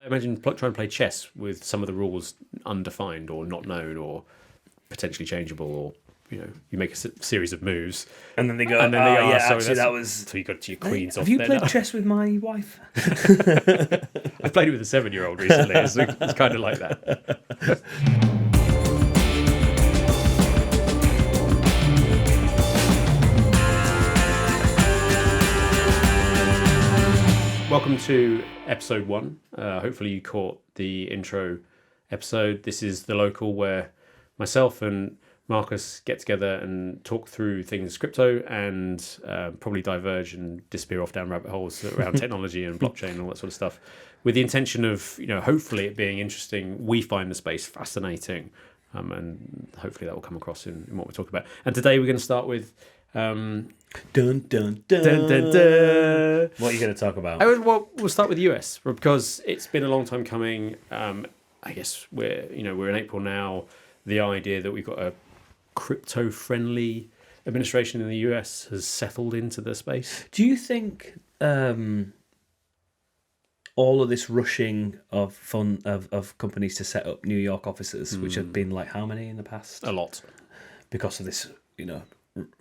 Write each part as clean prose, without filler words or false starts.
Imagine trying to play chess with some of the rules undefined or not known or potentially changeable, or you make a series of moves, and then they go, that was. So you got to your queens off. Have you played chess with my wife? I played it with a 7-year-old recently. It's kind of like that. Welcome to episode 1. Hopefully you caught the intro episode. This is the local where myself and Marcus get together and talk through things crypto and probably diverge and disappear off down rabbit holes around technology and blockchain and all that sort of stuff, with the intention of, hopefully it being interesting. We find the space fascinating, and hopefully that will come across in what we're talking about. And today we're going to start with... Dun, dun, dun. Dun, dun. What are you going to talk about? We'll start with the US, because it's been a long time coming. I guess we're in April now. The idea that we've got a crypto-friendly administration in the US has settled into the space. Do you think all of this rushing of companies to set up New York offices, which have been like how many in the past? A lot. Because of this,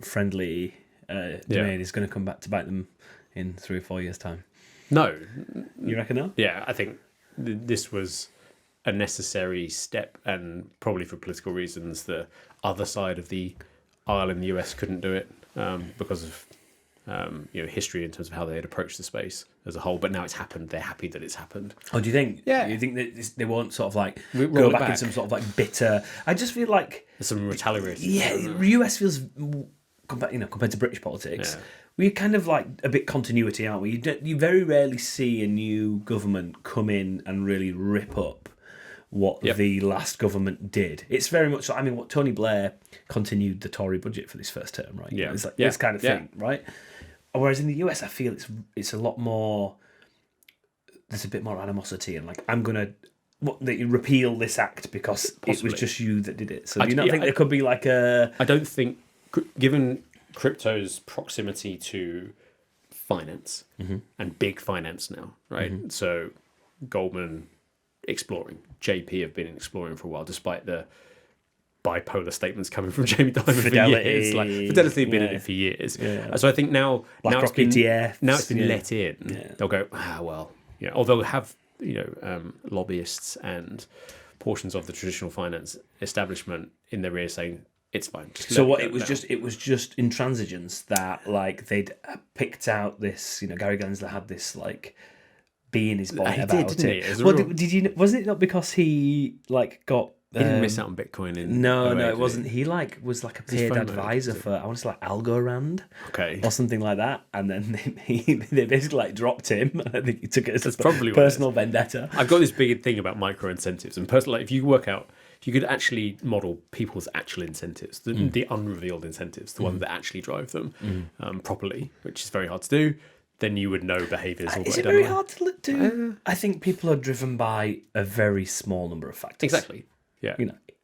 friendly domain is going to come back to bite them in 3 or 4 years' time. No. You reckon no? Yeah, I think this was a necessary step, and probably for political reasons, the other side of the aisle in the US couldn't do it because of history in terms of how they had approached the space as a whole. But now it's happened. They're happy that it's happened. Oh, do you think? Yeah. You think that they won't sort of like go back in some sort of like bitter... I just feel like... There's some retaliation. Yeah, US feels... compared to British politics, we're kind of like a bit continuity, aren't we? You very rarely see a new government come in and really rip up what the last government did. It's very much like, what Tony Blair continued the Tory budget for this first term, right? Yeah. It's like this kind of thing, right? Whereas in the US, I feel it's a lot more... There's a bit more animosity, and like, I'm going to repeal this act because it was just you that did it. So do you not think there could be like a... I don't think... Given crypto's proximity to finance and big finance now, right? Mm-hmm. So Goldman exploring, JP have been exploring for a while, despite the bipolar statements coming from Jamie Dimon for years. Fidelity have been in it for years. Yeah. So I think now it's been let in. Yeah. They'll go, or they'll have lobbyists and portions of the traditional finance establishment in their ear saying, it's fine. So what it was just intransigence that like they'd picked out this, Gary Gensler had this like bee in his bonnet about it. Did you? Wasn't it not because he like got? He didn't miss out on Bitcoin. No, it wasn't. He was like a paid advisor for I want to say like Algorand, or something like that. And then they basically like dropped him. I think he took it as a personal vendetta. I've got this big thing about micro incentives and personal. If you work out. If you could actually model people's actual incentives, the unrevealed incentives, the ones that actually drive them properly, which is very hard to do, then you would know behaviours. Is it very hard to do? I think people are driven by a very small number of factors. Exactly. Yeah.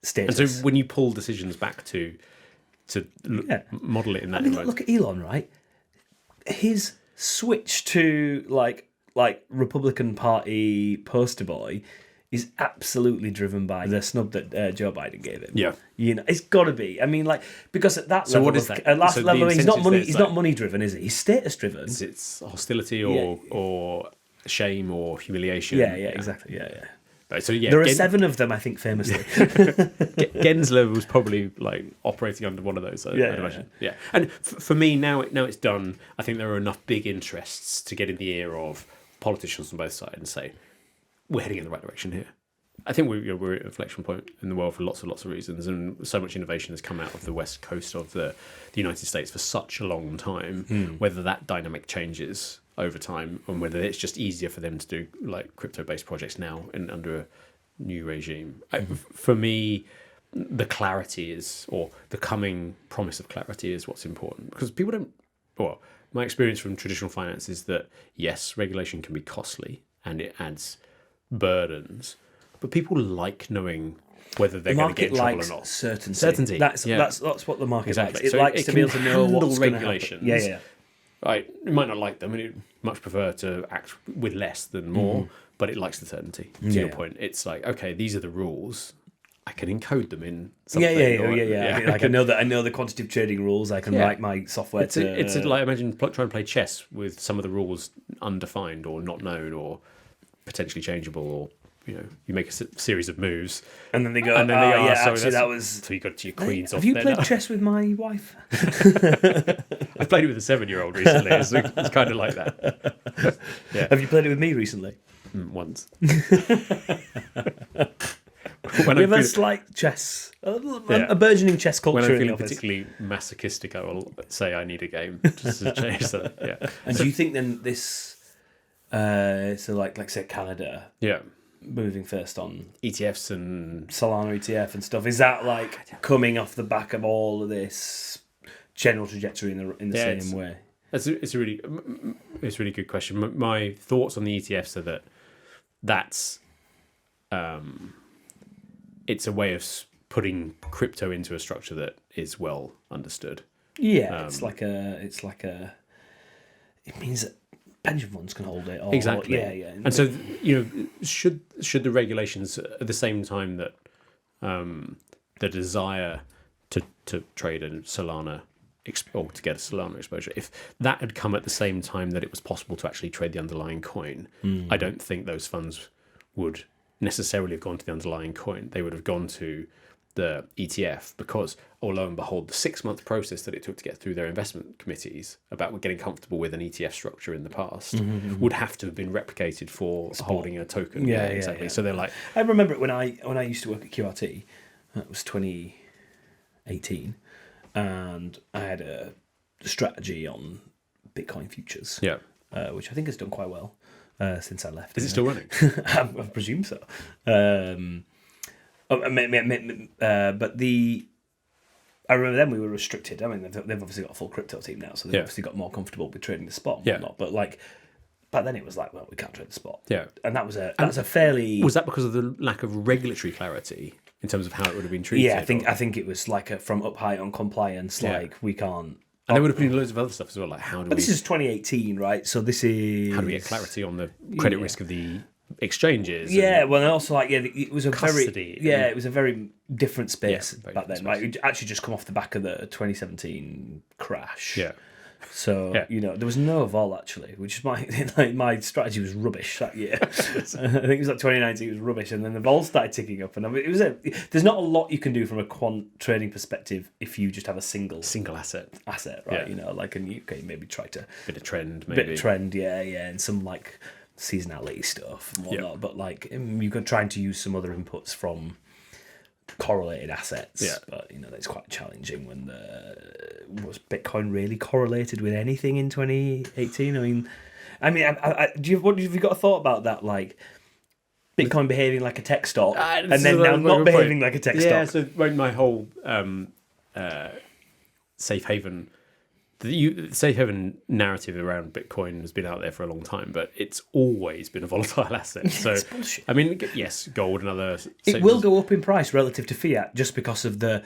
Status. And so when you pull decisions back to model it in that way. Look at Elon, right? His switch to like Republican Party poster boy is absolutely driven by the snub that Joe Biden gave him. Yeah, it's got to be. Because at that level, what is that? At last level, he's not money. He's not money driven, is he? He's status driven. It's hostility or shame or humiliation. Yeah, exactly. Yeah. So there are 7 of them, I think, famously. Gensler was probably like operating under one of those. I'd imagine. Yeah. And for me now it's done. I think there are enough big interests to get in the ear of politicians on both sides and say, we're heading in the right direction here. I think we're at an inflection point in the world for lots of reasons, and so much innovation has come out of the west coast of the United States for such a long time. Whether that dynamic changes over time, and whether it's just easier for them to do like crypto-based projects now and under a new regime. For me, the clarity is, or the coming promise of clarity is what's important, because people don't. Well, my experience from traditional finance is that yes, regulation can be costly and it adds burdens, but people like knowing whether they're going to get in trouble or not. Certainty. That's what the market likes. It likes to be able to know what's regulations. Yeah. It might not like them, and it much prefer to act with less than more, but it likes the certainty. To your point, it's like, okay, these are the rules. I can encode them in something. I know the quantitative trading rules. I can write my software it's like, imagine trying to play chess with some of the rules undefined or not known or potentially changeable, or you make a series of moves, and then they go, that was. So you got to your queens. Have you played chess with my wife? I played it with a 7-year-old recently. It's kind of like that. Yeah. Have you played it with me recently? Once. We have a slight chess, a burgeoning chess culture. When I'm in the feeling office. particularly masochistic, I will say I need a game just to change that. Yeah. And do you think then this, like say Canada, moving first on ETFs and Solana ETF and stuff, is that like coming off the back of all of this general trajectory in the same way? It's a really good question. My thoughts on the ETFs are that's it's a way of putting crypto into a structure that is well understood. Yeah, it means that pension funds can hold it. Exactly. Yeah. And so, should the regulations at the same time that the desire to trade in Solana or to get a Solana exposure, if that had come at the same time that it was possible to actually trade the underlying coin, I don't think those funds would necessarily have gone to the underlying coin. They would have gone to the ETF because, lo and behold, the 6-month process that it took to get through their investment committees about getting comfortable with an ETF structure in the past would have to have been replicated for holding a token. Yeah, exactly. So they're like, I remember it when I used to work at QRT. That was 2018, and I had a strategy on Bitcoin futures. Yeah. Which I think has done quite well since I left. Is it still running? I presume so. But I remember then we were restricted. I mean, they've obviously got a full crypto team now, so they've obviously got more comfortable with trading the spot and whatnot. But back then it was like, well, we can't trade the spot. Yeah. And that was a fairly... Was that because of the lack of regulatory clarity in terms of how it would have been treated? Yeah, I think it was like from up high on compliance, we can't... And there would have been loads of other stuff as well, like This is 2018, right? So this is... How do we get clarity on the credit risk of the exchanges? Yeah, well, and also it was a custody. It was a very different space back then. Space. It actually just come off the back of the 2017 crash. Yeah. So there was no vol actually, which is my strategy was rubbish that year. I think it was like 2019, it was rubbish, and then the vol started ticking up, and there's not a lot you can do from a quant trading perspective if you just have a single asset, right? And you can maybe try to bit of trend, and some like seasonality stuff and whatnot, but you could try to use some other inputs from correlated assets, but that's quite challenging when was Bitcoin really correlated with anything in 2018? I mean, have you got a thought about that, like Bitcoin behaving like a tech stock and then now not behaving like a tech stock? Yeah, so my whole safe haven. The safe haven narrative around Bitcoin has been out there for a long time, but it's always been a volatile asset. So, it's bullshit. I mean, yes, gold and other... It will go up in price relative to fiat just because of the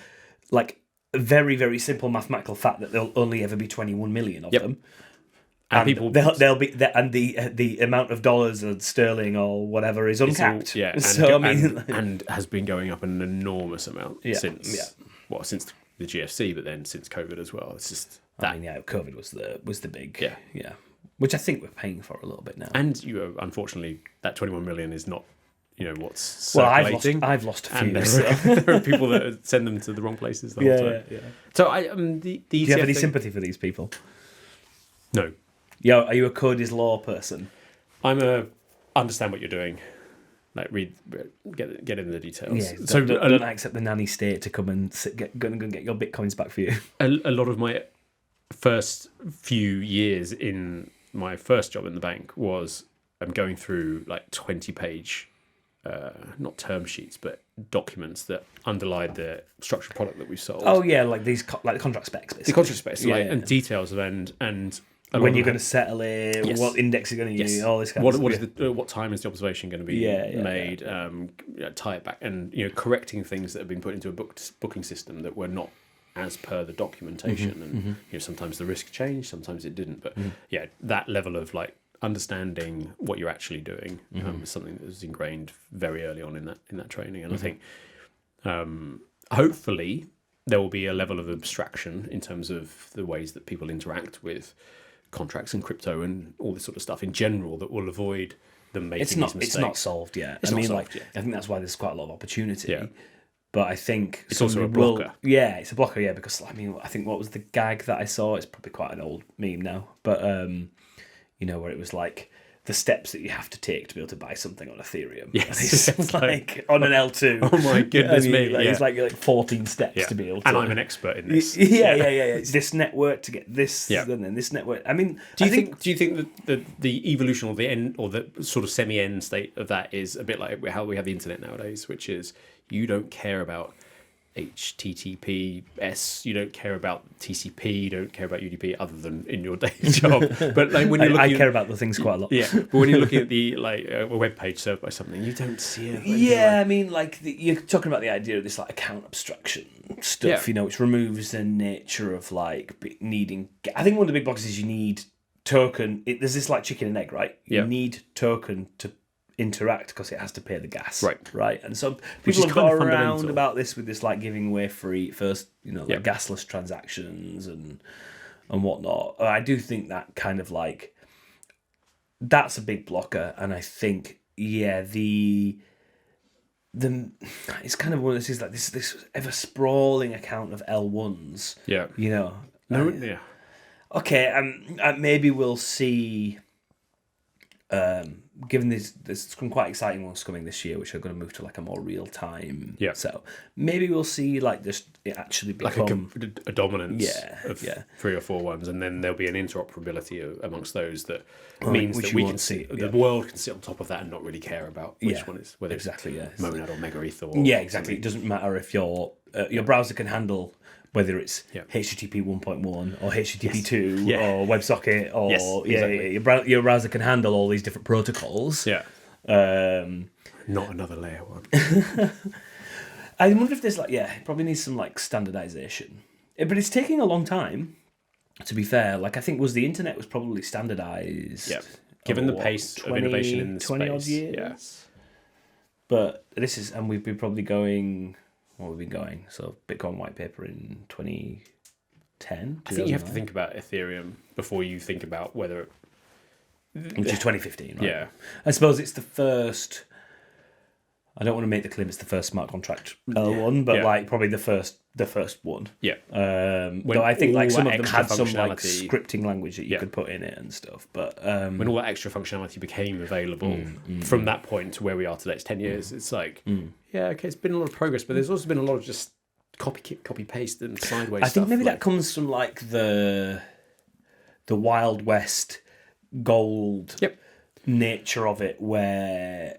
very, very simple mathematical fact that there'll only ever be 21 million of them. And people, they'll be, and the amount of dollars or sterling or whatever is uncapped. And has been going up an enormous amount since the GFC, but then since COVID as well. It's just... COVID was the big which I think we're paying for a little bit now. And unfortunately, that 21 million is not what's circulating. I've lost a few. There are people that send them to the wrong places the whole time. Yeah. So do you have any sympathy for these people? No. Yeah, are you a Cody's Law person? Understand what you're doing. Read, get in the details. Yeah, so don't accept the nanny state to come and go and get your bitcoins back for you. A lot of my first few years in my first job in the bank was going through 20-page, not term sheets, but documents that underlie the structured product that we sold. Oh yeah, these contract specs, basically. The contract specs, and details of and when you're going to settle it, what index you're going to use, all this kind of stuff. What time is the observation going to be made? Tie it back, and correcting things that have been put into a booking system that were not as per the documentation, and sometimes the risk changed, sometimes it didn't. But yeah, that level of like understanding what you're actually doing is something that was ingrained very early on in that training, and I think hopefully there will be a level of abstraction in terms of the ways that people interact with contracts and crypto and all this sort of stuff in general that will avoid them making these mistakes. It's not solved yet. I think that's why there's quite a lot of opportunity. Yeah. But I think it's also a blocker. It's a blocker. Yeah, because I think what was the gag that I saw? It's probably quite an old meme now, but where it was like the steps that you have to take to be able to buy something on Ethereum. Yes, it's like on an L2. Oh my goodness me! It's like 14 steps to be able to. And I'm an expert in this. Yeah. It's this network to get this, and then this network. I mean, do you think that the evolution or the end or the sort of semi-end state of that is a bit like how we have the internet nowadays, which is you don't care about HTTPS, you don't care about TCP, you don't care about UDP other than in your day job. But like when you're looking, I care about the things quite a lot. Yeah, but when you're looking at the a web page served by something, you don't see it. Yeah, I mean, you're talking about the idea of this like account abstraction stuff, which removes the nature of like needing. I think one of the big blocks is you need token. There's this like chicken and egg, right? You need token to interact because it has to pay the gas, right, and so people have got around about this with this like giving away free first, like gasless transactions and whatnot. I do think that kind of like that's a big blocker, and I think the it's kind of one of these like this ever sprawling account of L1s. Okay, maybe we'll see. Given there's some quite exciting ones coming this year, which are going to move to like a more real time. Yeah. So maybe we'll see like this it actually become like a dominance of 3 or 4 ones, and then there'll be an interoperability amongst those that means that we can see the world can sit on top of that and not really care about which one is whether it's Monad or MegaEth or exactly. Something. It doesn't matter if your browser can handle. Whether it's HTTP 1.1 or HTTP 2 or WebSocket or your browser can handle all these different protocols. Yeah. Not another layer one. I wonder if there's it probably needs some like standardization. But it's taking a long time. To be fair, like I think the internet was probably standardized. Yeah. Given the pace of innovation in the 20 space. Odd years. Yes. But and we've been probably going. Well, we've been going. So Bitcoin white paper in 2010. I think you have to think about Ethereum before you think about whether... Which is 2015, right? Yeah. I suppose it's the first... I don't want to make the claim it's the first smart contract L1, but like probably the first one. Yeah. Though I think like some of them had some like scripting language that you could put in it and stuff. But when all that extra functionality became available from that point to where we are today, it's 10 years. It's like, it's been a lot of progress, but there's also been a lot of just copy paste and sideways. I think maybe that comes from like the Wild West gold nature of it, where.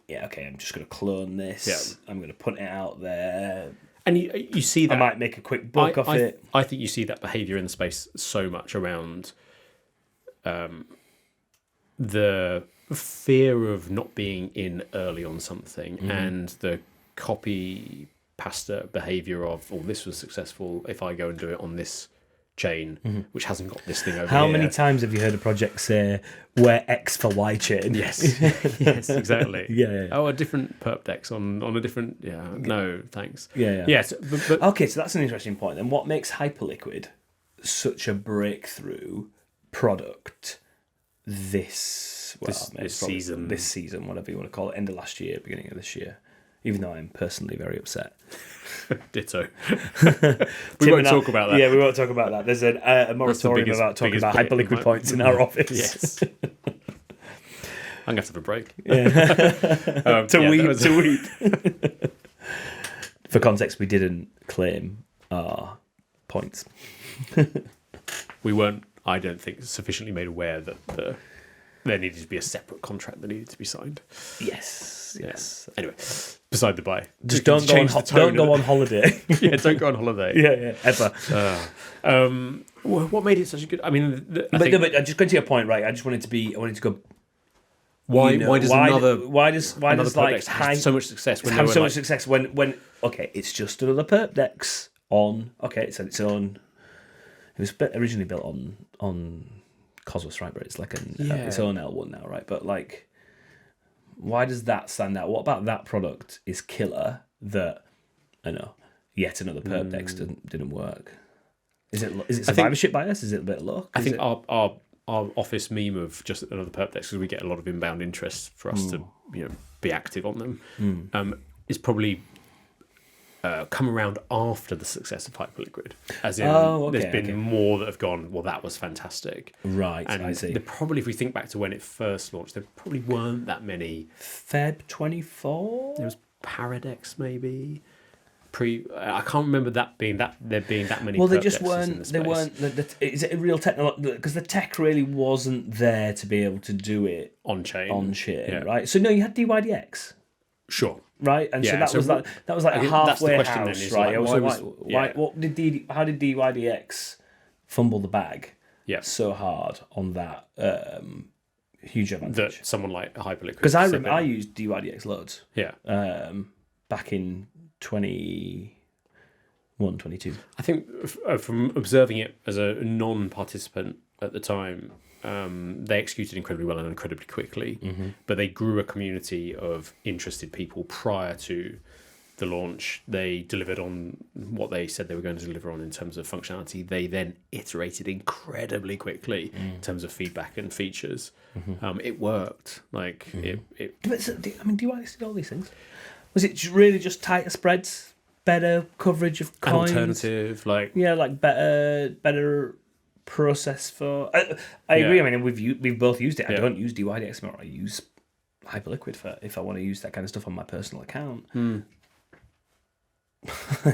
Yeah, okay, I'm just going to clone this. Yeah. I'm going to put it out there. And you see that... I might make a quick buck off it. I think you see that behaviour in the space so much around the fear of not being in early on something and the copy pasta behaviour of, this was successful if I go and do it on this chain, which hasn't got this thing over How here. many times have you heard a project say, we're X for Y chain? Yes, yes, exactly. Yeah. Oh, a different perp dex on a different... Yeah, no, thanks. Yeah. Yes, but okay, so that's an interesting point. Then what makes Hyperliquid such a breakthrough product this season? This season, whatever you want to call it, end of last year, beginning of this year. Even though I'm personally very upset. Ditto. We won't talk about that. Yeah, we won't talk about that. There's a moratorium about talking about Hyperliquid points in our office. Yes. I'm going to have a break. To weep. For context, we didn't claim our points. We weren't, I don't think, sufficiently made aware that there needed to be a separate contract that needed to be signed. Yes. Anyway, beside the by. Just don't go on holiday. Don't go on holiday. Yeah, ever. What made it such a good... I mean, but just going to your point, right? I wanted to go... Why does another like have so much success when much success when okay, it's just another perp dex on. Okay, it's its own. It was originally built on Cosmos, right? But it's like its own L1 now, right? But like, why does that stand out? What about that product is killer that I know yet another perp dex didn't work? Is it survivorship bias? Is it a bit of luck? I think our office meme of just another perp dex, because we get a lot of inbound interest for us to be active on them, is probably come around after the success of Hyperliquid. As in, there's been more that have gone, well, that was fantastic. Right, and I see. Probably, if we think back to when it first launched, there probably weren't that many. Feb 24? There was Paradex, maybe. I can't remember there being that many. Well, they just weren't. They weren't. Is it a real technology? Because the tech really wasn't there to be able to do it on chain, right? So no, you had DYDX. Sure. Right, and so that was like a halfway house, right? How did DYDX fumble the bag so hard on that huge advantage? That someone like Hyperliquid. Because I used DYDX loads. Yeah. Back in 21, 22. I think from observing it as a non-participant at the time, they executed incredibly well and incredibly quickly, but they grew a community of interested people prior to the launch. They delivered on what they said they were going to deliver on in terms of functionality. They then iterated incredibly quickly in terms of feedback and features. It worked. Like it. But I mean, do you see all these things? Was it really just tighter spreads, better coverage of coins, an alternative, like better process for? I agree. I mean, we've both used it. I don't use DYDX anymore. I use Hyperliquid for if I want to use that kind of stuff on my personal account.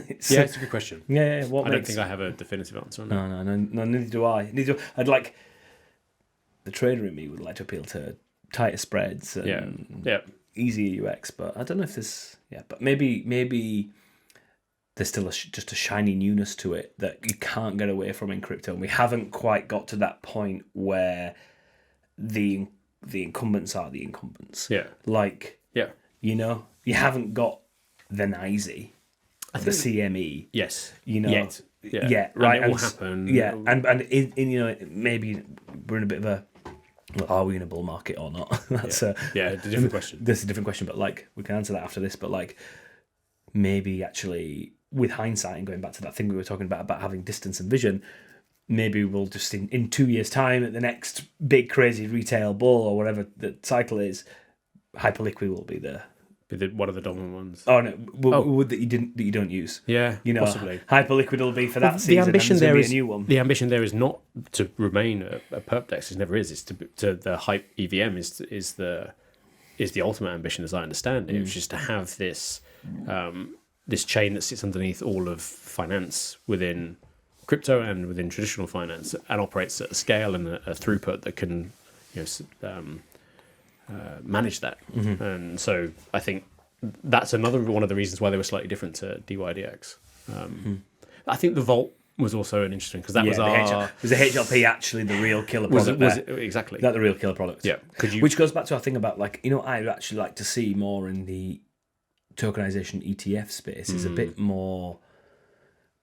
It's a good question. Yeah. I don't think I have a definitive answer on that. No. Neither do I. I'd like the trader in me would like to appeal to tighter spreads and easier UX, but I don't know if there's but maybe there's still just a shiny newness to it that you can't get away from in crypto, and we haven't quite got to that point where the incumbents are the incumbents. You haven't got the NYSE, the CME. Yes. Yet. Right. And it will happen. Yeah. And maybe we're in a bit of a. Well, are we in a bull market or not? That's a different question. That's a different question, but like we can answer that after this. But like maybe actually, with hindsight and going back to that thing we were talking about having distance and vision, maybe we'll just in 2 years' time at the next big crazy retail bull or whatever the cycle is, Hyperliquid will be there. One of the dominant ones. Oh no, that you don't use. Yeah, possibly. Hyperliquid will be for that season. The ambition there is a new one. The ambition there is not to remain a perp dex. It never is. It's to the Hype EVM is the ultimate ambition, as I understand it. It's just to have this this chain that sits underneath all of finance within crypto and within traditional finance, and operates at a scale and a throughput that can manage that. And so I think that's another one of the reasons why they were slightly different to DYDX. I think the Vault was also an interesting, because that was the HLP actually the real killer product? Was it exactly that the real killer product? Yeah. Which goes back to our thing about I'd actually like to see more in the tokenization ETF space is a bit more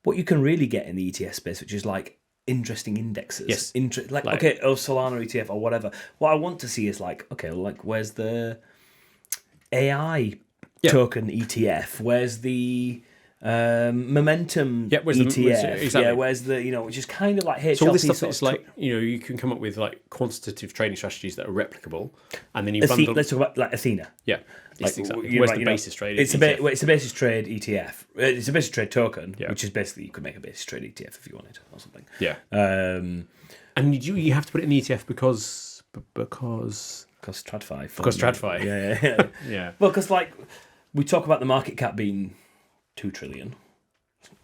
what you can really get in the ETF space, which is like interesting indexes. Yes. Solana ETF or whatever. What I want to see is where's the AI token ETF? Where's the momentum ETF? Where's the which is kind of like HLP. So all this stuff is like you can come up with like quantitative trading strategies that are replicable, and then you bundle. Let's talk about like Athena. Yeah. Exactly. Where's the basis trade? It's a basis trade ETF. It's a basis trade token, which is basically you could make a basis trade ETF if you wanted or something. Yeah. And you have to put it in the ETF because TradFi. Because TradFi. Yeah. Well, because we talk about the market cap being 2 trillion.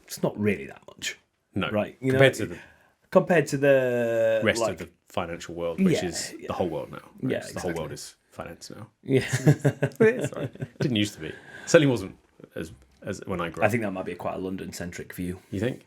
It's not really that much. No. Right. Compared to the rest of the financial world, which is the whole world now. Right? Yeah. Exactly. The whole world is finance now. Yeah. Sorry. Didn't used to be. Certainly wasn't as when I grew up. I think that might be quite a London-centric view. You think?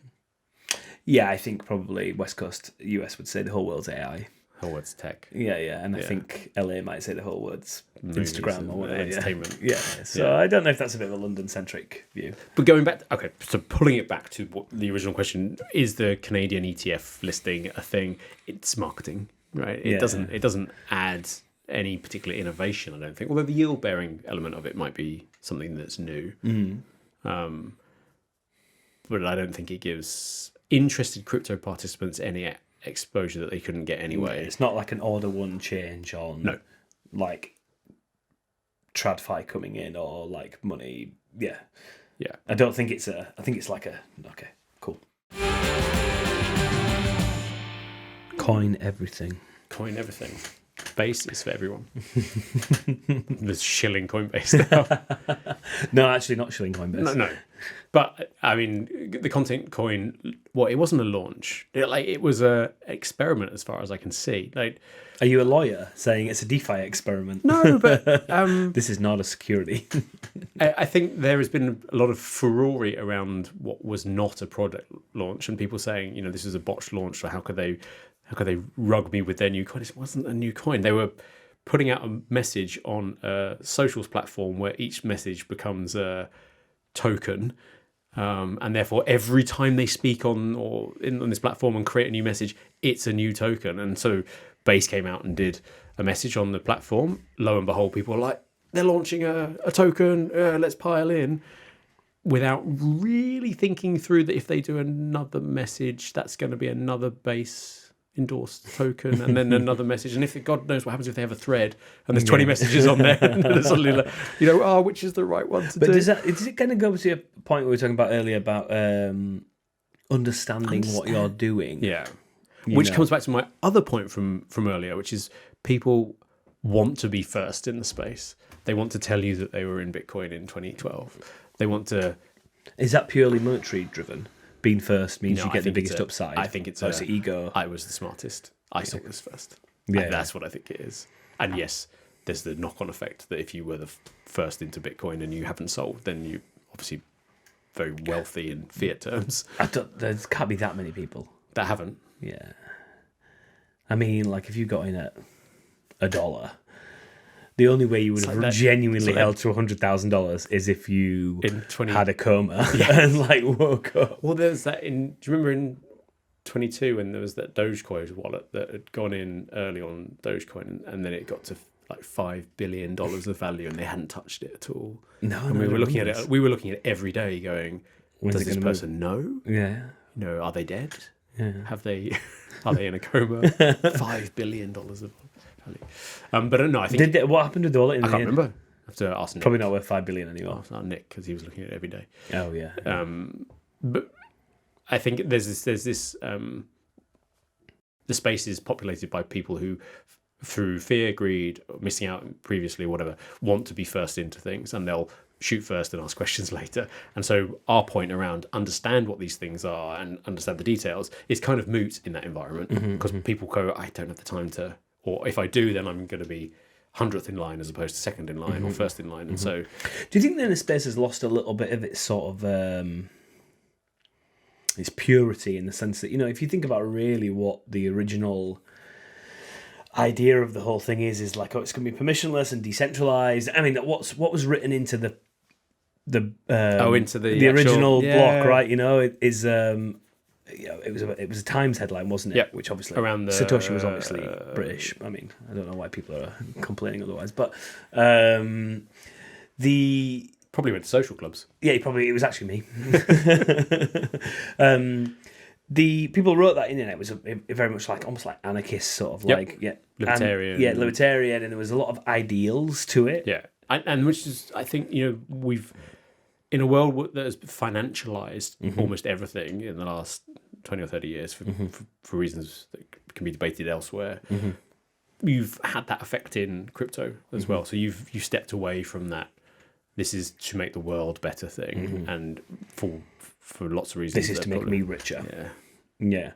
Yeah, I think probably West Coast US would say the whole world's AI. whole word's tech. Yeah, and I think LA might say the whole word's Movies Instagram and or whatever. entertainment. Yeah. So I don't know if that's a bit of a London-centric view. But going back, so pulling it back to what the original question, is the Canadian ETF listing a thing? It's marketing, right? It doesn't add any particular innovation, I don't think. Although the yield-bearing element of it might be something that's new. But I don't think it gives interested crypto participants any exposure that they couldn't get anyway. It's not like an order one change on like TradFi coming in or like money. Yeah. I don't think it's I think it's like okay, cool. Coin everything. Base is for everyone. There's shilling Coinbase now. No, actually not shilling Coinbase. No. But I mean, the content coin. It wasn't a launch. It was a experiment, as far as I can see. Are you a lawyer saying it's a DeFi experiment? No, but this is not a security. I think there has been a lot of furore around what was not a product launch, and people saying, this is a botched launch. So how could they rug me with their new coin? It wasn't a new coin. They were putting out a message on a socials platform where each message becomes a token, and therefore every time they speak on this platform and create a new message, it's a new token. And so Base came out and did a message on the platform. Lo and behold, people are like, they're launching a token, let's pile in, without really thinking through that if they do another message, that's going to be another Base endorsed token, and then another message. And if God knows what happens if they have a thread and there's 20 messages on there, and then it's suddenly which is the right one to do? Does it kind of go to a point we were talking about earlier about understanding what you're doing? Yeah. Which comes back to my other point from earlier, which is people want to be first in the space. They want to tell you that they were in Bitcoin in 2012. They want to... Is that purely monetary driven? Being first means you get the biggest upside. I think it's ego. I was the smartest. I saw this first. Yeah, that's what I think it is. And yes, there's the knock-on effect that if you were the first into Bitcoin and you haven't sold, then you obviously very wealthy in fiat terms. There can't be that many people that haven't. Yeah, I mean, like if you got in at $1. The only way you would have genuinely held to $100,000 is if you had a coma and woke up. Well, there's that do you remember in 22 when there was that Dogecoin wallet that had gone in early on Dogecoin, and then it got to $5 billion of value, and they hadn't touched it at all. We were looking at it. We were looking at it every day, going, "Does this person know? Yeah. Are they dead? Yeah. Are they in a coma? $5 billion of value." But no, I think... what happened with the wallet? I can't remember. I have to ask Nick. Probably not worth $5 billion anymore. Oh, Nick, because he was looking at it every day. Oh yeah. But I think there's this. The space is populated by people who, through fear, greed, missing out previously, whatever, want to be first into things, and they'll shoot first and ask questions later. And so our point around understand what these things are and understand the details is kind of moot in that environment, because people go, I don't have the time to. Or if I do, then I'm going to be 100th in line as opposed to second in line or first in line. And so... Do you think then the space has lost a little bit of its sort of... its purity, in the sense that, if you think about really what the original idea of the whole thing is it's going to be permissionless and decentralized. I mean, what was written into the original block, right? Is... it was a Times headline, wasn't it? Yep. Which obviously around Satoshi was obviously British. I mean, I don't know why people are complaining otherwise, but the probably went to social clubs. Yeah, it was actually me. The people who wrote that in it was very much almost like anarchist sort of libertarian. Libertarian, and there was a lot of ideals to it. Yeah, and which is, I think, we've, in a world that has financialized almost everything in the last 20 or 30 years for reasons that can be debated elsewhere, you've had that effect in crypto as well. So you've stepped away from that. This is to make the world better thing, and for lots of reasons. This is to make me richer. Yeah.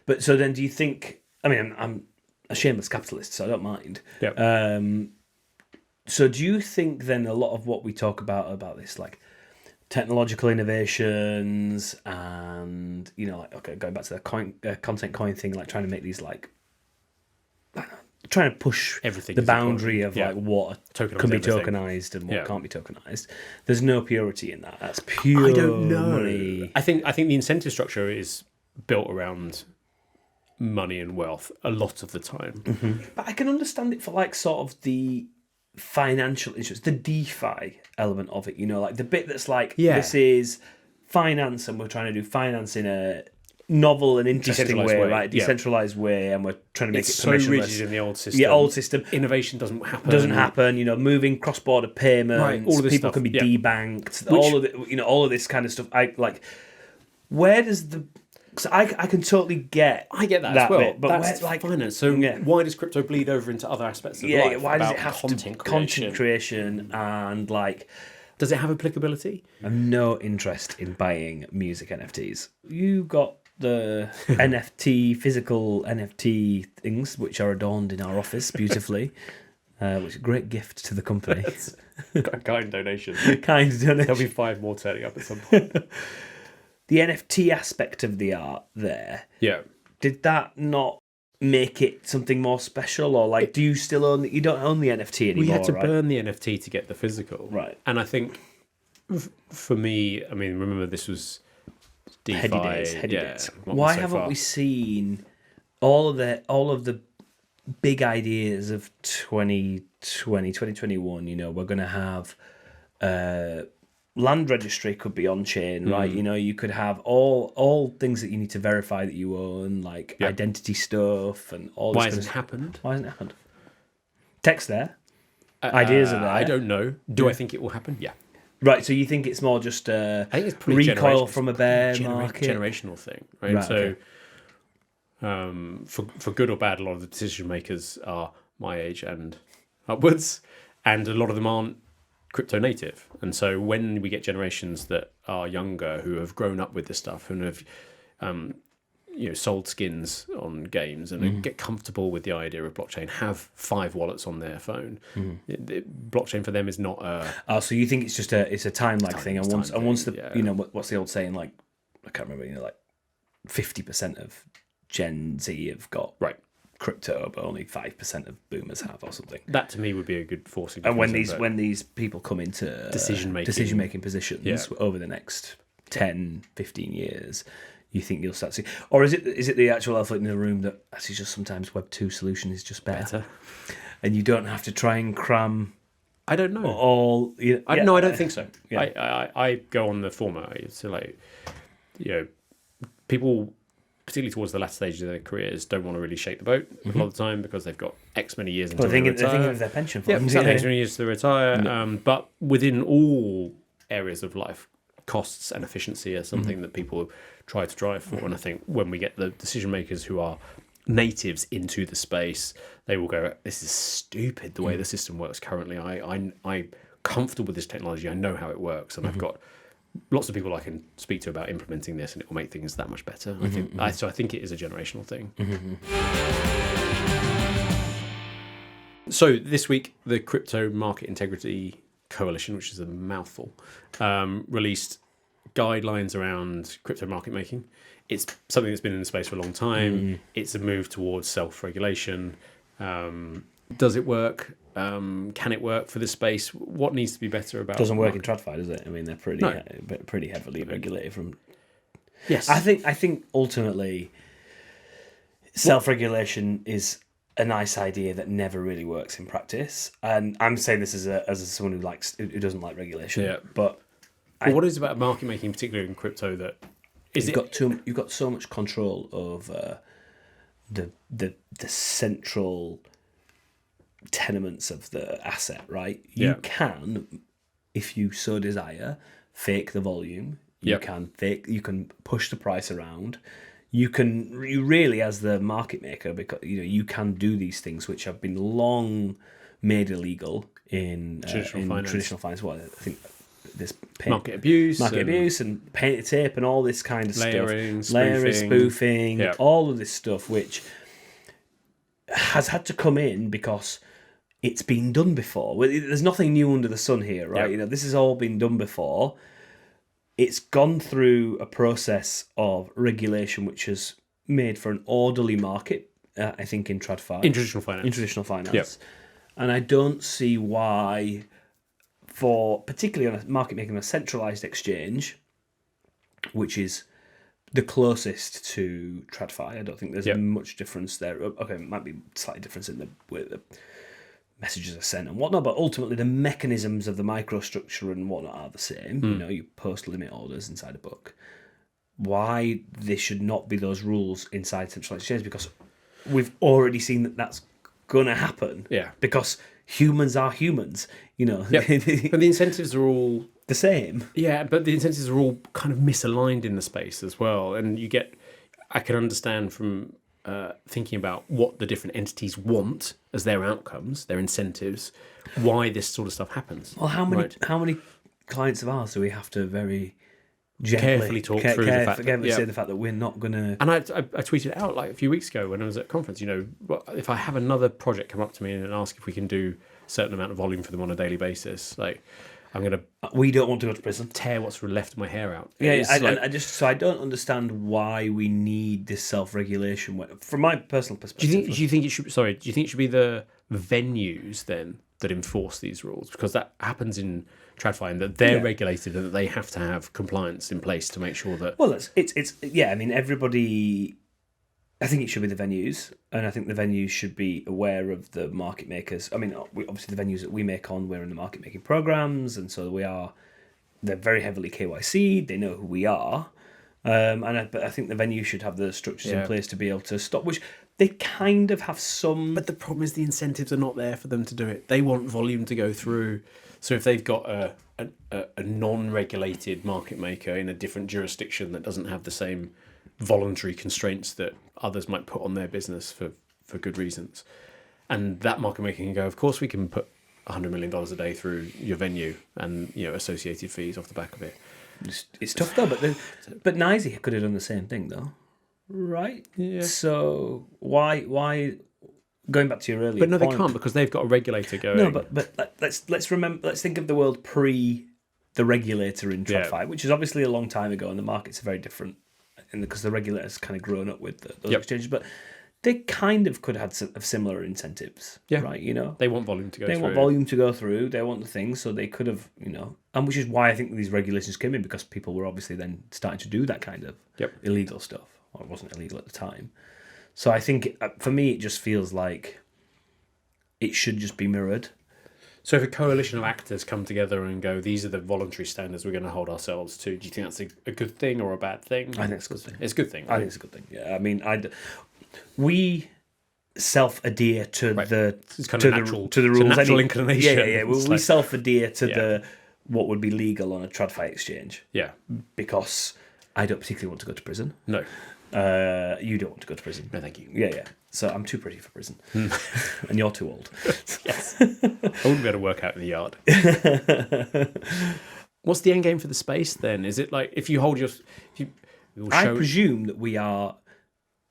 But so then, do you think? I mean, I'm a shameless capitalist, so I don't mind. Yeah. So do you think then a lot of what we talk about this, like technological innovations and, going back to the content coin thing, like trying to make these, like, I trying to push Everything the is boundary important. of like what Tokenize can be everything. tokenized and what Yeah. can't be tokenized. There's no purity in that. That's pure I don't know. money. I think the incentive structure is built around money and wealth a lot of the time. But I can understand it for like sort of the financial issues, the DeFi element of it, like the bit that's like, this is finance and we're trying to do finance in a novel and interesting way, right? Decentralized way, and we're trying to make it permissionless. So rigid in the old system. Yeah, old system. Innovation doesn't happen. Moving cross-border payments. Right, all of this people stuff. can be debanked. Which, all of this kind of stuff. Where does the... So I can totally get... I get that as well. Bit, but that's where, finance. So why does crypto bleed over into other aspects of life? Why does it have content creation and Does it have applicability? I have no interest in buying music NFTs. You got the physical NFT things, which are adorned in our office beautifully, which is a great gift to the company. Kind donation. Kind donation. There'll be 5 more turning up at some point. The NFT aspect of the art there. Yeah. Did that not make it something more special, or do you still own? You don't own the NFT anymore. We had to right? burn the NFT to get the physical, right? And I think for me, I mean, remember this was DeFi. Heady days. Why haven't we seen all of the big ideas of 2021? We're going to have land registry could be on chain, right? You could have all things that you need to verify that you own, identity stuff and all. Why hasn't it happened? Why hasn't it happened? Text there. Ideas are there. I don't know. Do I think it will happen? Yeah. Right, so you think it's more just I think it's pretty recoil from a bear market? Generational thing, right? Okay. So, for good or bad, a lot of the decision makers are my age and upwards, and a lot of them aren't crypto native. And so when we get generations that are younger who have grown up with this stuff and have sold skins on games and get comfortable with the idea of blockchain, have 5 wallets on their phone. Blockchain for them is not a... so you think it's just a time lag thing, and once what's the old saying, I can't remember, 50% of Gen Z have got crypto, but only 5% of boomers have, or something. That to me would be a good forcing. And when these people come into decision making positions over the next 10, 15 years, you think you'll start to see, or is it the actual elephant in the room that actually just sometimes Web 2 solution is just better, and you don't have to try and cram. I don't know. All I don't think so. Yeah. I go on the former. So people, particularly towards the latter stages of their careers, don't want to really shake the boat a lot of the time because they've got X many years until they retire. They're thinking of their pension fund. X many years to retire. But within all areas of life, costs and efficiency are something that people try to drive for. And I think when we get the decision makers who are natives into the space, they will go, this is stupid the way the system works currently. I'm comfortable with this technology. I know how it works, and I've got lots of people I can speak to about implementing this, and it will make things that much better. I think it is a generational thing. So this week, the Crypto Market Integrity Coalition, which is a mouthful, released guidelines around crypto market making. It's something that's been in the space for a long time. It's a move towards self-regulation. Does it work? Can it work for this space? What needs to be better about it? Doesn't work in TradFi, does it? I mean, they're pretty heavily regulated from... Yes. I think ultimately self-regulation is a nice idea that never really works in practice. And I'm saying this as someone who doesn't like regulation. Yeah. But what is it about market making, particularly in crypto, that you've got so much control over the central tenements of the asset, right? You can, if you so desire, fake the volume. You can push the price around. You really, as the market maker, because you can do these things which have been long made illegal in traditional finance. Well, I think this market abuse and painted tape and all this kind of layering, stuff, spoofing, all of this stuff, which has had to come in because it's been done before. There's nothing new under the sun here, right? This has all been done before. It's gone through a process of regulation which has made for an orderly market I think, in TradFi. In traditional finance. In traditional finance. And I don't see why, particularly on a market making a centralized exchange, which is the closest to TradFi, I don't think there's much difference there. Okay, it might be slightly difference in the way the messages are sent and whatnot, but ultimately the mechanisms of the microstructure and whatnot are the same. You know, you post limit orders inside a book. Why there should not be those rules inside centralized exchanges? Because we've already seen that that's going to happen. Yeah. Because humans are humans, you know. But the incentives are all the same. Yeah, but the incentives are all kind of misaligned in the space as well. And I can understand from thinking about what the different entities want as their outcomes, their incentives, why this sort of stuff happens. Well, how many clients of ours do we have to very gently, carefully talk through the fact say the fact that we're not going to... And I tweeted it out like a few weeks ago when I was at a conference, you know, if I have another project come up to me and ask if we can do a certain amount of volume for them on a daily basis, like, I'm going to... We don't want to go to prison. Tear what's left of my hair out. I don't understand why we need this self-regulation. From my personal perspective... Do you think it should be the venues then that enforce these rules? Because that happens in TradFi, and that they're regulated and that they have to have compliance in place to make sure that... Well, it's I mean, everybody... I think it should be the venues, and I think the venues should be aware of the market makers. I mean, obviously the venues that we make we're in the market making programs, and so they're very heavily KYC. They know who we are, but I think the venue should have the structures in place to be able to stop. Which they kind of have some. But the problem is the incentives are not there for them to do it. They want volume to go through. So if they've got a non-regulated market maker in a different jurisdiction that doesn't have the same voluntary constraints that others might put on their business for good reasons, and that market maker can go, of course we can put $100 million a day through your venue and, you know, associated fees off the back of it. It's tough though, but NYSE could have done the same thing though, right? Yeah. So why going back to your earlier but no point, they can't, because they've got a regulator going. No, but let's think of the world pre the regulator in TradFi, which is obviously a long time ago, and the markets are very different because the regulator's kind of grown up with those exchanges, but they kind of could have had similar incentives, right? You know, they want volume to go through. They want volume to go through. They want the things, so they could have, you know, and which is why I think these regulations came in, because people were obviously then starting to do that kind of illegal stuff, or it wasn't illegal at the time. So I think for me, it just feels like it should just be mirrored. So if a coalition of actors come together and go, these are the voluntary standards we're going to hold ourselves to, do you think that's a good thing or a bad thing? I think it's a good thing. It's a good thing. Right? I think it's a good thing. Yeah, I mean, we self-adhere to the kind of natural, to the rules. It's a natural inclination. Yeah. We self-adhere to what would be legal on a TradFi exchange. Yeah, because I don't particularly want to go to prison. No. You don't want to go to prison. No, thank you. Yeah. So I'm too pretty for prison, and you're too old. Yes, I wouldn't be able to work out in the yard. What's the end game for the space then? Is it like if you hold your? I presume that we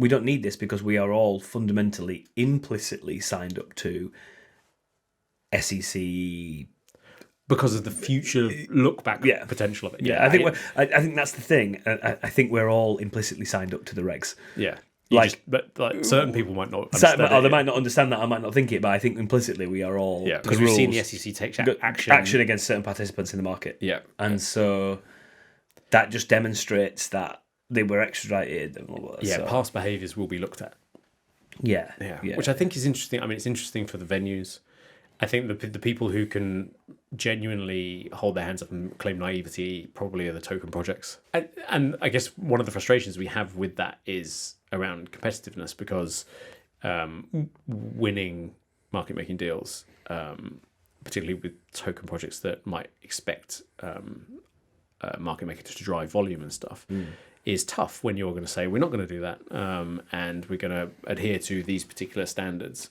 don't need this because we are all fundamentally implicitly signed up to SEC. Because of the future look back potential of it. Yeah, I think that's the thing. I think we're all implicitly signed up to the regs. Yeah. But certain people might not understand they might not understand that. I might not think it, but I think implicitly we are all... Yeah, because we've seen the SEC take action against certain participants in the market. Yeah. And so that just demonstrates that they were extradited. Past behaviours will be looked at. Yeah. Which I think is interesting. I mean, it's interesting for the venues. I think the people who can genuinely hold their hands up and claim naivety probably are the token projects. And I guess one of the frustrations we have with that is around competitiveness, because winning market-making deals, particularly with token projects that might expect market makers to drive volume and stuff, is tough when you're going to say, we're not going to do that, and we're going to adhere to these particular standards.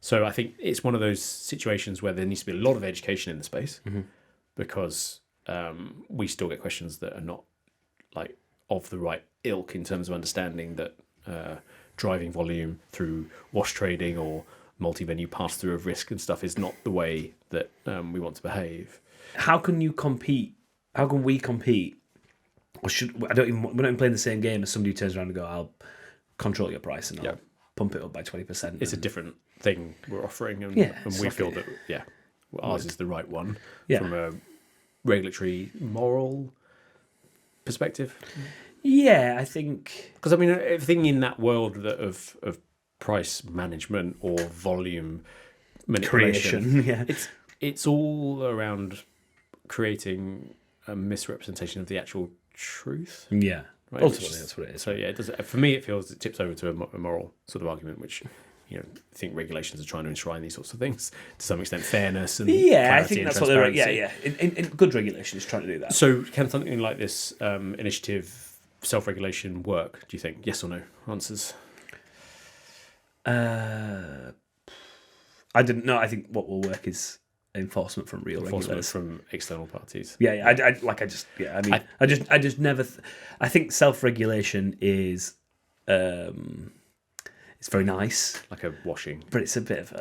So I think it's one of those situations where there needs to be a lot of education in the space, because we still get questions that are not like of the right ilk in terms of understanding that driving volume through wash trading or multi-venue pass-through of risk and stuff is not the way that we want to behave. How can you compete? How can we compete? Or we're not even playing the same game as somebody who turns around and go, control your price and I'll pump it up by 20%. It's a different thing we're offering, and we feel that ours is the right one from a regulatory, moral perspective. Yeah, I think because I mean everything in that world of price management or volume manipulation, it's all around creating a misrepresentation of the actual truth. Yeah. Right? Ultimately, that's what it is. So yeah, it does. For me, it feels it tips over to a moral sort of argument, which I think regulations are trying to enshrine these sorts of things to some extent, fairness and I think that's what they're. In good regulation is trying to do that. So can something like this initiative, self-regulation, work? Do you think? Yes or no? Answers. I didn't know. I think what will work is enforcement from real regulators, from external parties. I just never. I think self-regulation is, it's very nice, like a washing, but it's a bit of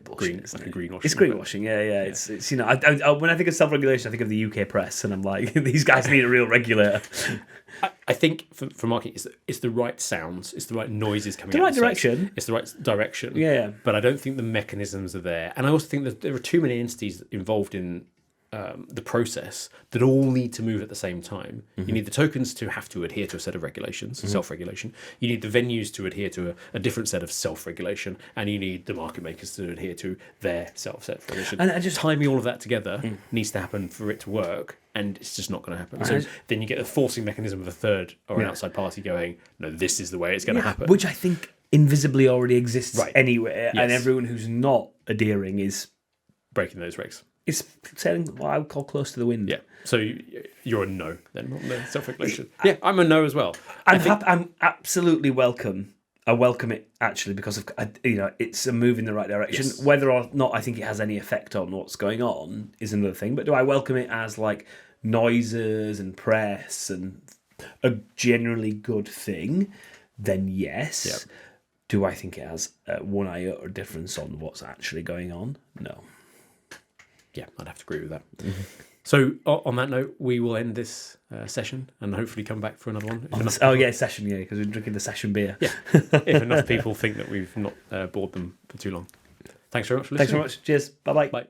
bullshit. Greenwashing. It's greenwashing. It's I when I think of self-regulation, I think of the UK press, and I'm like, these guys need a real regulator. I think for marketing, it's the right sounds, it's the right noises coming out. The right direction. It's the right direction. Yeah. But I don't think the mechanisms are there. And I also think that there are too many entities involved in the process that all need to move at the same time. Mm-hmm. You need the tokens to have to adhere to a set of regulations, self-regulation. You need the venues to adhere to a different set of self-regulation. And you need the market makers to adhere to their self-regulation. And just timing all of that together needs to happen for it to work. And it's just not going to happen. Right. So then you get the forcing mechanism of a third or an outside party going, no, this is the way it's going to happen. Which I think invisibly already exists anywhere. Yes. And everyone who's not adhering is breaking those regs. It's sailing what I would call close to the wind. Yeah. So you're a no then on the self-regulation. Yeah, I'm a no as well. I'm absolutely welcome. I welcome it actually because of it's a move in the right direction. Yes. Whether or not I think it has any effect on what's going on is another thing. But do I welcome it as like noises and press and a generally good thing? Then yes. Yep. Do I think it has one iota difference on what's actually going on? No. Yeah, I'd have to agree with that. Mm-hmm. So on that note, we will end this session and hopefully come back for another one. Session, because we're drinking the session beer. Yeah, if enough people think that we've not bored them for too long. Thanks very much for listening. Thanks very much. Cheers. Bye-bye. Bye.